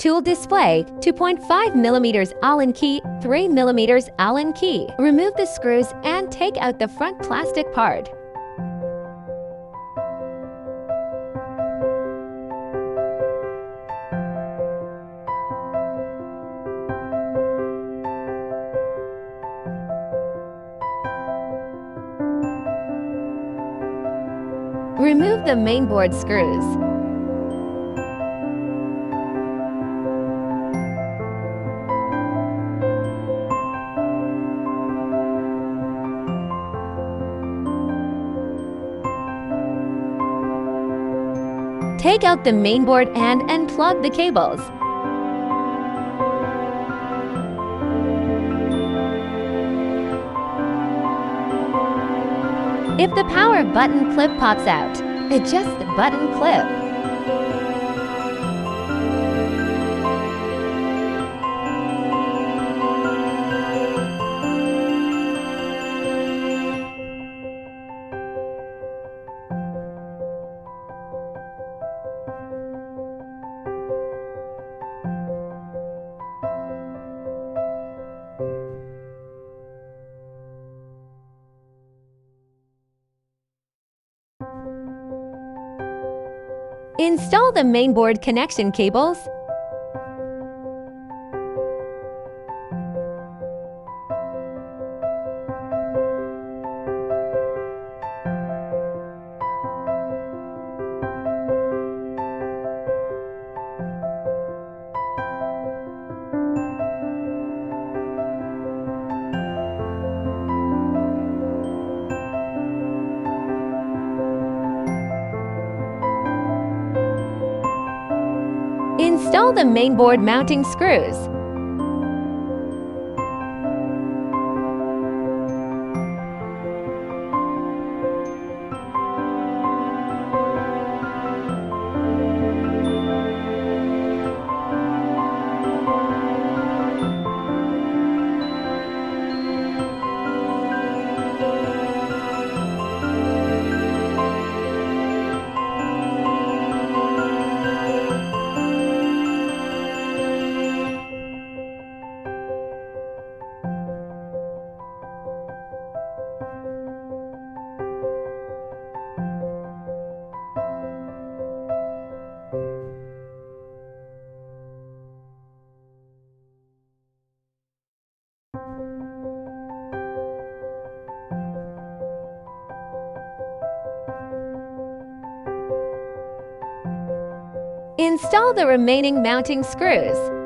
Tool display, 2.5mm Allen key, 3mm Allen key. Remove the screws and take out the front plastic part. Remove the mainboard screws. Take out the mainboard and unplug the cables. If the power button clip pops out, adjust the button clip. Install the mainboard connection cables. Install the mainboard mounting screws. Install the remaining mounting screws.